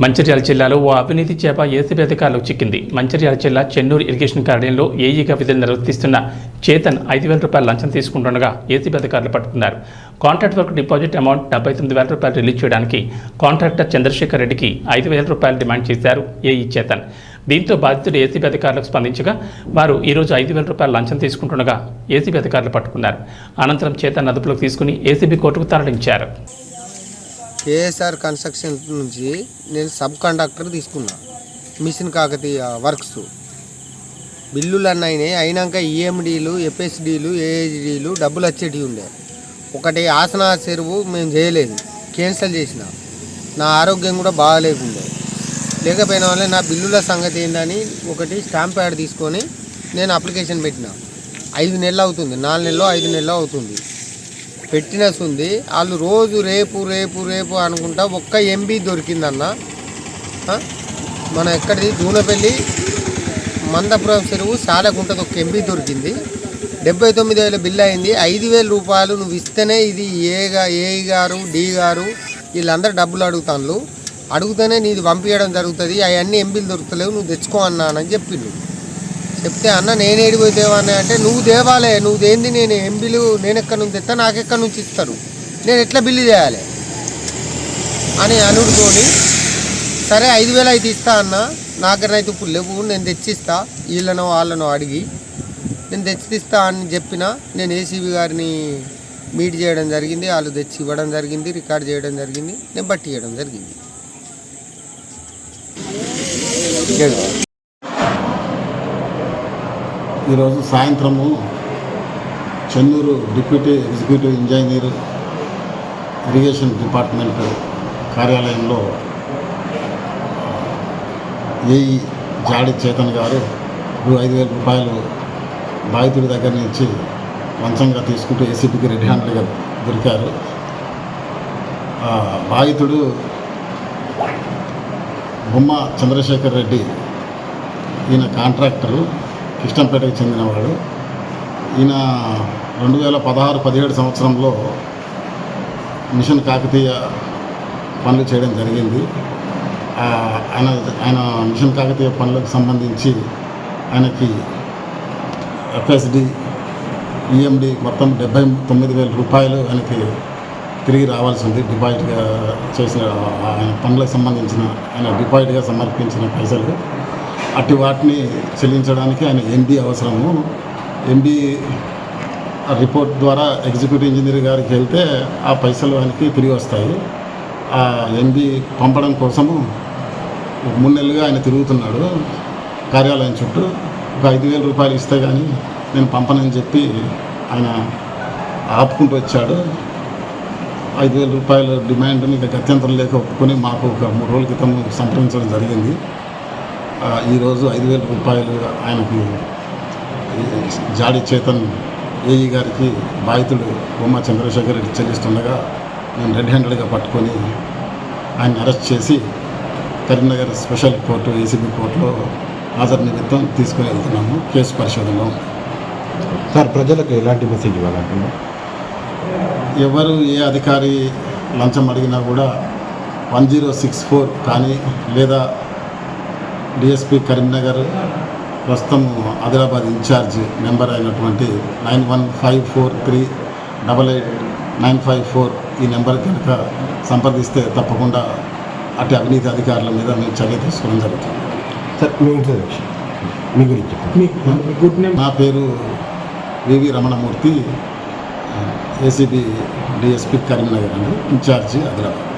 మంచిర్యాల జిల్లాలో ఓ అవినీతి చేప ఏసీబీ అధికారులకు చిక్కింది. మంచిర్యాల జిల్లా చెన్నూరు ఇరిగేషన్ కార్యాలయంలో ఏఈగా విధులు నిర్వర్తిస్తున్న చేతన్ 5,000 రూపాయల లంచం తీసుకుంటుండగా ఏసీబీ అధికారులు పట్టుకున్నారు. కాంట్రాక్ట్ వర్క్ డిపాజిట్ అమౌంట్ 79,000 రూపాయలు రిలీజ్ చేయడానికి కాంట్రాక్టర్ చంద్రశేఖర్ రెడ్డికి 5,000 రూపాయలు డిమాండ్ చేశారు ఏఈ చేతన్. దీంతో బాధితుడు ఏసీబీ అధికారులకు స్పందించగా వారు ఈరోజు 5,000 రూపాయల లంచం తీసుకుంటుండగా ఏసీబీ అధికారులు పట్టుకున్నారు. అనంతరం చేతన్ అదుపులోకి తీసుకుని ఏసీబీ కోర్టుకు తరలించారు. కేఎస్ఆర్ కన్స్ట్రక్షన్ నుంచి నేను సబ్ కండక్టర్ తీసుకున్నా. మిషన్ కాకతీయ వర్క్స్ బిల్లులు అన్నైనాయి. అయినాక ఈఎండీలు, ఎఫ్ఎస్డీలు, ఏహెచ్డీలు డబ్బులు వచ్చేటివి ఉండే. ఒకటి ఆసనా చెరువు మేము చేయలేదు, క్యాన్సిల్ చేసిన. నా ఆరోగ్యం కూడా బాగాలేకుండే. లేకపోయిన వల్ల నా బిల్లుల సంగతి ఏంటని ఒకటి స్టాంప్ ప్యాడ్ తీసుకొని నేను అప్లికేషన్ పెట్టిన. 5 నెలలు అవుతుంది, 4 నెలలు 5 నెలలు అవుతుంది పెట్టినట్టు ఉంది. వాళ్ళు రోజు రేపు రేపు రేపు అనుకుంటా ఒక్క ఎంబీ దొరికిందన్న. మన ఎక్కడిది దూనపల్లి మందపురం చెరువు సాలకుంటది, ఒక ఎంబీ దొరికింది. 79,000 బిల్లు అయింది. 5,000 రూపాయలు నువ్వు ఇస్తేనే ఇది ఏ గారు డి గారు వీళ్ళందరూ డబ్బులు అడుగుతూనే నీది పంపించడం జరుగుతుంది. అవన్నీ ఎంబీలు దొరుకుతలేవు, నువ్వు తెచ్చుకో అన్నానని చెప్పిండు. చెప్తే అన్న నేను ఏడిపోయి దేవానే అంటే నువ్వు దేవాలే, నువ్వు దేంది, నేను ఎంబీలు నేను ఎక్కడి నుంచి తెస్తా, నాకెక్కడి నుంచి ఇస్తారు, నేను ఎట్లా బిల్లు చేయాలి అని అనుడుకొని సరే 5,000 అయితే ఇస్తా అన్న. నాకనైతే ఇప్పుడు లేవు, నేను తెచ్చిస్తా, వీళ్ళనో వాళ్ళనో అడిగి నేను తెచ్చిస్తా అని చెప్పిన. నేను ఏసీబీ గారిని మీట్ చేయడం జరిగింది, వాళ్ళు తెచ్చి ఇవ్వడం జరిగింది, రికార్డ్ చేయడం జరిగింది, నేను బట్టి చేయడం జరిగింది. ఈరోజు సాయంత్రము Chennur deputy executive engineer irrigation department కార్యాలయంలో ఏఈ జాడి చేతన్ గారు 5,000 రూపాయలు బాధితుడి దగ్గర నుంచి లంచంగా తీసుకుంటూ ఏసీబీకి రెడ్ హ్యాండ్గా దొరికారు. బాధితుడు బొమ్మ చంద్రశేఖర్ రెడ్డి, ఈయన కాంట్రాక్టరు, కృష్ణంపేటకు చెందినవాడు. ఈయన 2016-17 సంవత్సరంలో మిషన్ కాకతీయ పనులు చేయడం జరిగింది. ఆయన మిషన్ కాకతీయ పనులకు సంబంధించి ఆయనకి ఎఫ్ఎస్డి, ఈఎండి మొత్తం 79,000 రూపాయలు ఆయనకి తిరిగి రావాల్సి ఉంది. డిపాజిట్గా చేసిన ఆయన పనులకు సంబంధించిన ఆయన డిపాజిట్గా సమర్పించిన పైసలు అటు వాటిని చెల్లించడానికి ఆయన ఎంబీ అవసరము. ఎంబీ రిపోర్ట్ ద్వారా ఎగ్జిక్యూటివ్ ఇంజనీర్ గారికి వెళ్తే ఆ పైసలు ఆయనకి తిరిగి వస్తాయి. ఆ ఎంబీ పంపడం కోసము 3 నెలలుగా ఆయన తిరుగుతున్నాడు కార్యాలయం చుట్టూ. ఒక 5,000 రూపాయలు ఇస్తే కానీ నేను పంపనని చెప్పి ఆయన ఆపుకుంటూ వచ్చాడు. 5,000 రూపాయల డిమాండ్ని ఇక గత్యంతరం లేక ఒప్పుకొని మాకు ఒక 3 రోజుల క్రితం సంప్రదించడం జరిగింది. ఈరోజు 5,000 రూపాయలు ఆయనకి జాడి చేతన్ ఏఈ గారికి బాధితుడు బొమ్మ చంద్రశేఖర్ రెడ్డి చెల్లిస్తుండగా నేను రెడ్ హ్యాండెడ్గా పట్టుకొని ఆయన అరెస్ట్ చేసి కరీంనగర్ స్పెషల్ కోర్టు ఏసీబీ కోర్టులో హాజరు నిమిత్తం తీసుకుని వెళ్తున్నాము. కేసు పరిశోధనలో. సార్, ప్రజలకు ఎలాంటి మెసేజ్ ఇవ్వాలంటున్నారు? ఎవరు ఏ అధికారి లంచం అడిగినా కూడా 1064 కానీ లేదా డిఎస్పీ కరీంనగర్ ప్రస్తుతం ఆదిలాబాద్ ఇన్ఛార్జ్ మెంబర్ అయినటువంటి 9154388954 ఈ నెంబర్ కనుక సంప్రదిస్తే తప్పకుండా అటు అవినీతి అధికారుల మీద మేము చర్య తీసుకోవడం జరుగుతుంది. సార్, మీ గురించి నా పేరు వివి రమణమూర్తి, ఏసీబీ డిఎస్పీ కరీంనగర్ అండి, ఇన్ఛార్జి ఆదిలాబాద్.